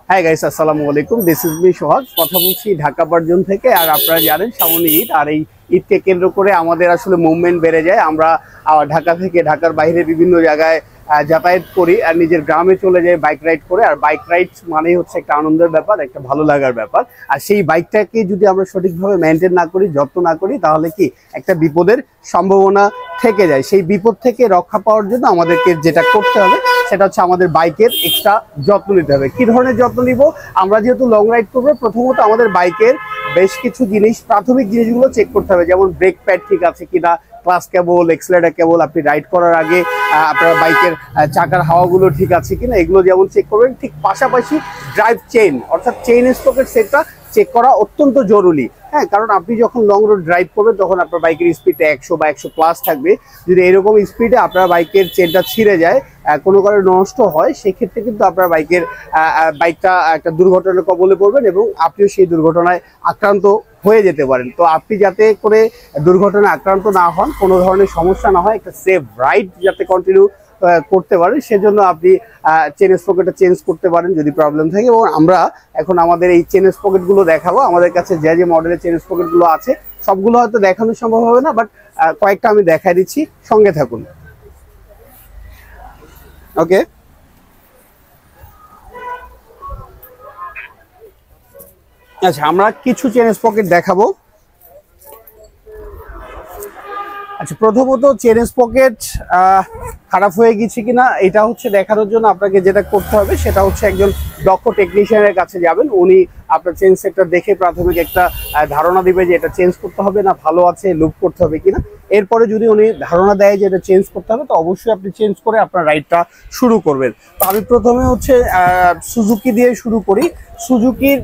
Hi guys, আসসালামু আলাইকুম। This is me সোহাগ, কথা বলছি ঢাকা পারজন থেকে। আর আপনারা জানেন সামনে ঈদ, আর এই ঈদকে কেন্দ্র করে আমাদের আসলে মুভমেন্ট বেড়ে যায়। আমরা ঢাকা থেকে ঢাকার বাইরে বিভিন্ন জায়গায় যাতায়াত করি আর নিজের গ্রামে চলে যাই বাইক রাইড করে। আর বাইক রাইড মানেই হচ্ছে একটা আনন্দের ব্যাপার, একটা ভালো লাগার ব্যাপার। আর সেই বাইকটাকে যদি আমরা সঠিকভাবে মেনটেন না করি, যত্ন না করি, তাহলে কি একটা বিপদের সম্ভাবনা থেকে যায়। সেই বিপদ থেকে রক্ষা পাওয়ার জন্য আমাদেরকে যেটা করতে হবে সেটা হচ্ছে আমাদের বাইকের এক্সট্রা যত্ন নিতে হবে। কি ধরনের যত্ন নিব? আমরা যেহেতু লং রাইড করবো, প্রথমত আমাদের বাইকের বেশ কিছু জিনিস, প্রাথমিক জিনিসগুলো চেক করতে হবে। যেমন ব্রেক প্যাড ঠিক আছে কিনা, ক্লাস কেবল, এক্সেলেটর কেবল। আপনি রাইড করার আগে আপনার বাইকের চাকার হাওয়াগুলো ঠিক আছে কিনা, এগুলো যেমন চেক করবেন। ঠিক পাশাপাশি ড্রাইভ চেইন অর্থাৎ চেইন স্পকেট সেটটা চেক করা অত্যন্ত জরুরি। হ্যাঁ, কারণ আপনি যখন লং রোড ড্রাইভ করবেন তখন আপনার বাইকের স্পিডটা 100 বা 100+ থাকবে। যদি এরকম স্পিডে আপনার বাইকের চেনটা ছিঁড়ে যায়, কোনো কারণে নষ্ট হয়, সেক্ষেত্রে কিন্তু আপনার বাইকটা একটা দুর্ঘটনার কবলে পড়বেন এবং আপনিও সেই দুর্ঘটনায় আক্রান্ত হয়ে যেতে পারেন। তো আপনি যাতে করে দুর্ঘটনায় আক্রান্ত না হন, কোনো ধরনের সমস্যা না হয়, একটা সেফ রাইড যাতে কন্টিনিউ করতে পারেন, সেজন্য আপনি চেন স্পকেটটা চেঞ্জ করতে পারেন যদি প্রবলেম থাকে। এবং আমরা এখন আমাদের এই চেন স্পকেটগুলো দেখাবো। আমাদের কাছে যে যে মডেলের চেন স্পকেটগুলো আছে সবগুলো হয়তো দেখানো সম্ভব হবে না, বাট কয়েকটা আমি দেখাই দিচ্ছি, সঙ্গে থাকুন। ওকে, আচ্ছা, আমরা কিছু চেন স্পকেট দেখাবো। আচ্ছা, প্রথমত চেন স্পকেট খারাপ হয়ে গেছে কিনা এটা হচ্ছে দেখানোর জন্য আপনাকে যেটা করতে হবে সেটা হচ্ছে একজন দক্ষ টেকনিশিয়ানের কাছে যাবেন। উনি আপনার চেন সেটটা দেখে প্রাথমিক একটা ধারণা দিবে যে এটা চেঞ্জ করতে হবে না ভালো আছে, লুপ করতে হবে কিনা। এরপরে যদি উনি ধারণা দেয় যে এটা চেঞ্জ করতে হবে, তো অবশ্যই আপনি চেঞ্জ করে আপনার রাইডটা শুরু করবেন। তো আমি প্রথমে হচ্ছে সুজুকি দিয়ে শুরু করি। সুজুকির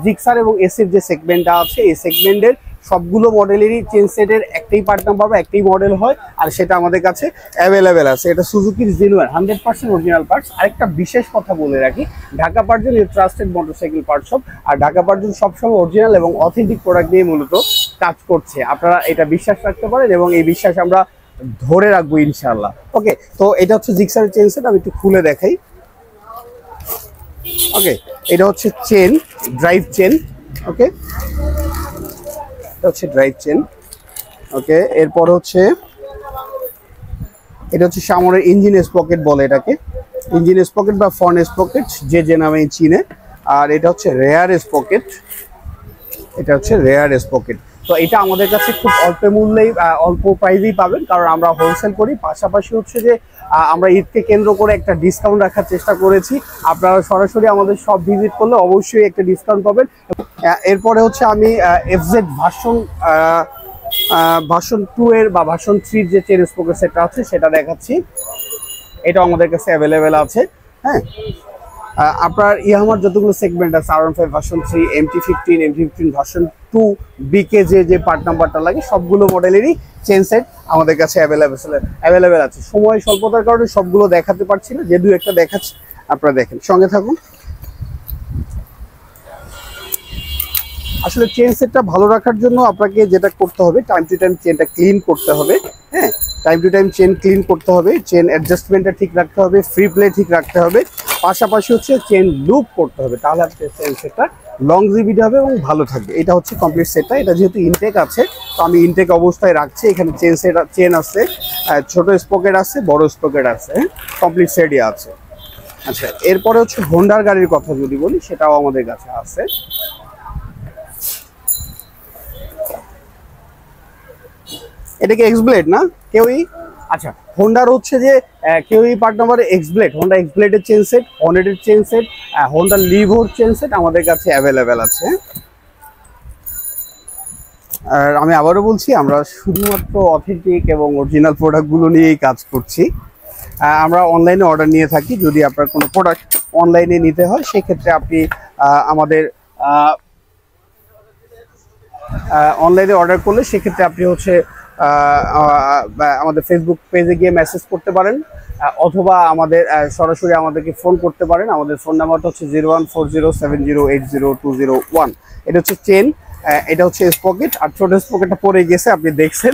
জিক্সার এবং এসির যে সেগমেন্টটা আছে, এই সেগমেন্টের সবগুলো মডেলেরই চেন সেটের একটাই পার্ট নাম্বার বা একটাই মডেল হয়, আর সেটা আমাদের কাছে অ্যাভেলেবেল আছে। এটা সুজুকির জেনুইন 100% অরিজিনাল পার্টস। আরেকটা বিশেষ কথা বলে রাখি, Dhaka Parjon is trusted motorcycle part shop. আর ঢাকা পারজন সবসময় অরিজিনাল এবং অথেন্টিক প্রোডাক্ট নিয়ে মূলত কাজ করছে। আপনারা এটা বিশ্বাস রাখতে পারেন এবং এই বিশ্বাস আমরা ধরে রাখবো ইনশাআল্লাহ। ওকে, তো এটা হচ্ছে জিক্সারের চেন সেট। আমি একটু খুলে দেখাই। ওকে, এটা হচ্ছে চেন, ড্রাইভ চেন। ওকে, এটা হচ্ছে ড্রাইভ চেন। ওকে, এরপর হচ্ছে এটা হচ্ছে সামনের ইঞ্জিন স্পকেট বলে এটাকে, ইঞ্জিন স্পকেট বা ফ্রন্ট স্পকেট যে নামে চিনে। আর এটা হচ্ছে রেয়ার স্পকেট, এটা হচ্ছে রেয়ার স্পকেট। তো এটা আমাদের কাছে খুব অল্প মূল্যেই, অল্প প্রাইসেই পাবেন, কারণ আমরা হোলসেল করি। পাশাপাশি হচ্ছে যে আমরা ঈদকে কেন্দ্র করে একটা ডিসকাউন্ট রাখার চেষ্টা করেছি। আপনারা সরাসরি আমাদের সব ভিজিট করলে অবশ্যই একটা ডিসকাউন্ট পাবেন। এরপরে হচ্ছে আমি এফজেড ভার্সন 2 এর বা ভার্সন 3 যে চেন স্পকেট সেটটা আছে সেটা দেখাচ্ছি। এটা আমাদের কাছে অ্যাভেলেবেল আছে। হ্যাঁ, আপনার ইয়ামার যতগুলো সেগমেন্ট আছে, R15 ভার্সন 3, MT15 ভার্সন 2, বিকে যে পার্ট নাম্বারটা লাগে, সবগুলো মডেলেরই চেন সেট আমাদের কাছে অ্যাভেলেবেল আছে। সময় স্বল্পতার কারণে সবগুলো দেখাতে পারছি না, যে দু একটা দেখাচ্ছি, আপনারা দেখেন, সঙ্গে থাকুন। আসলে চেন সেটটা ভালো রাখার জন্য আপনাকে যেটা করতে হবে, টাইম টু টাইম চেনটা ক্লিন করতে হবে। হ্যাঁ, time to time chain clean করতে হবে, চেন অ্যাডজাস্টমেন্টটা ঠিক রাখতে হবে, ফ্রি প্লে ঠিক রাখতে হবে, পাশাপাশি হচ্ছে চেন লুপ করতে হবে। তাহলে আপনার চেন সেটটা লংজিভিটি হবে এবং ভালো থাকবে। এটা হচ্ছে কমপ্লিট সেটটা। এটা যেহেতু ইনটেক আছে, তো আমি ইনটেক অবস্থায় রাখছি। এখানে চেন আছে, ছোট স্পকেট আছে, বড় স্পকেট আছে, কমপ্লিট সেটই আছে। আচ্ছা, এরপরে হচ্ছে হোন্ডার গাড়ির কথা যদি বলি, সেটাও আমাদের কাছে আছে। এটাকে এক্সব্লেড না কেউই? আচ্ছা, হোন্ডার হচ্ছে যে কেউই পার্ট নাম্বার এক্সব্লেড, হোন্ডা এক্সব্লেডের চেন সেট, হর্নেটের chain set, Honda Livo chain set আমাদের কাছে অ্যাভেলেবেল আছে। আর আমি আবারও বলছি, আমরা শুধুমাত্র অথেন্টিক এবং অরিজিনাল প্রোডাক্টগুলো নিয়েই কাজ করছি। আমরা অনলাইনে অর্ডার নিয়ে থাকি। যদি আপনার কোনো প্রোডাক্ট অনলাইনে নিতে হয়, সেক্ষেত্রে আপনি আমাদের অনলাইনে অর্ডার করলে সেক্ষেত্রে আপনি হচ্ছে আমাদের ফেসবুক পেজে গিয়ে মেসেজ করতে পারেন, অথবা আমাদের সরাসরি আমাদেরকে ফোন করতে পারেন। আমাদের ফোন নাম্বারটা হচ্ছে 014070802001। এটা হচ্ছে চেন, এটা হচ্ছে স্পকেট। আর ছোট স্পকেটটা পরে গেছে, আপনি দেখছেন,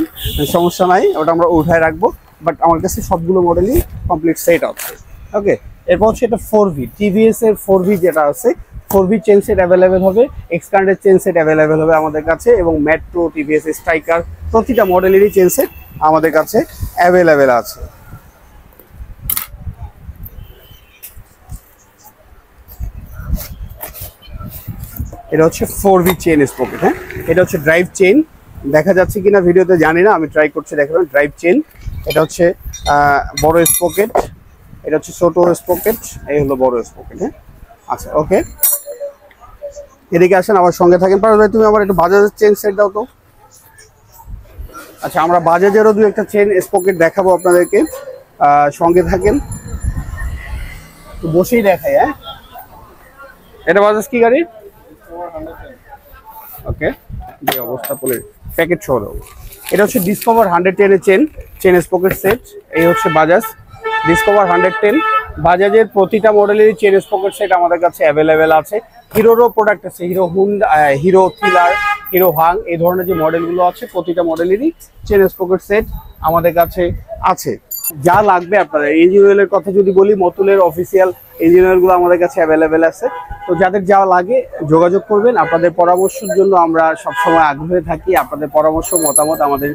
সমস্যা নাই, ওটা আমরা উঠায় রাখবো। বাট আমার কাছে সবগুলো মডেলই কমপ্লিট সেট আছে। ওকে, এরপর হচ্ছে এটা 4V, টিভিএস এর 4V যেটা আছে 4V চেন সেট অ্যাভেলেবেল হবে, এক্সপ্যান্ডেড চেন সেট অ্যাভেলেবেল হবে আমাদের কাছে, এবং মেট্রো, টিভিএস স্ট্রাইকার প্রতিটা মডেলেরই চেন সেট আমাদের কাছে অ্যাভেলেবেল আছে। এটা হচ্ছে 4V চেন স্পকেট। হ্যাঁ, এটা হচ্ছে ড্রাইভ চেন, দেখা যাচ্ছে কিনা ভিডিওতে জানি না, আমি ট্রাই করছি দেখাবেন। ড্রাইভ চেন, এটা হচ্ছে বড় স্পকেট, এটা হচ্ছে ছোট স্পকেট, এই হলো বড় স্পকেট। হ্যাঁ, আচ্ছা ওকে, এদিকে আসেন আমার সঙ্গে থাকেন। পারো ভাই তুমি আমার একটু বাজাজের চেন সেট দাও তো। আচ্ছা, আমরা বাজাজেরও দু একটা চেন স্পকেট দেখাবো আপনাদেরকে, সঙ্গে থাকেন, তো বসেই দেখাই। হ্যাঁ, এটা বাজাজ কি গাড়ি? ওকে, যে অবস্থা পড়ে প্যাকেট সহ দেবো। এটা হচ্ছে ডিসকভার 110 এর চেন স্পকেট সেট। এই হচ্ছে বাজাজ ডিসকভার 110। বাজাজের প্রতিটা মডেলেরই চেন স্পকেট সেট আমাদের কাছে অ্যাভেলেবেল আছে। হিরোরও প্রোডাক্ট আছে, hero Honda, hero thriller, hero Hang, এই ধরনের যে মডেলগুলো আছে প্রতিটা মডেলেরই চেন স্পকেট সেট আমাদের কাছে আছে। যা লাগবে আপনারা, ইঞ্জিন অয়েলের কথা যদি বলি, মতুলের অফিসিয়াল ইঞ্জিন অয়েলগুলো আমাদের কাছে অ্যাভেলেবেল আছে। তো যাদের যা লাগে যোগাযোগ করবেন। আপনাদের পরামর্শের জন্য আমরা সবসময় আগ্রহে থাকি। আপনাদের পরামর্শ, মতামত আমাদের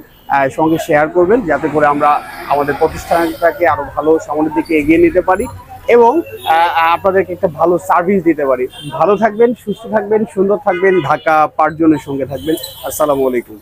সঙ্গে শেয়ার করবেন, যাতে করে আমরা আমাদের প্রতিষ্ঠানটাকে আরো ভালো সামনের দিকে এগিয়ে নিতে পারি এবং আপনাদেরকে একটা ভালো সার্ভিস দিতে পারি। ভালো থাকবেন, সুস্থ থাকবেন, সুন্দর থাকবেন, ঢাকা পাঁচজনের সঙ্গে থাকবেন। আসসালামু আলাইকুম।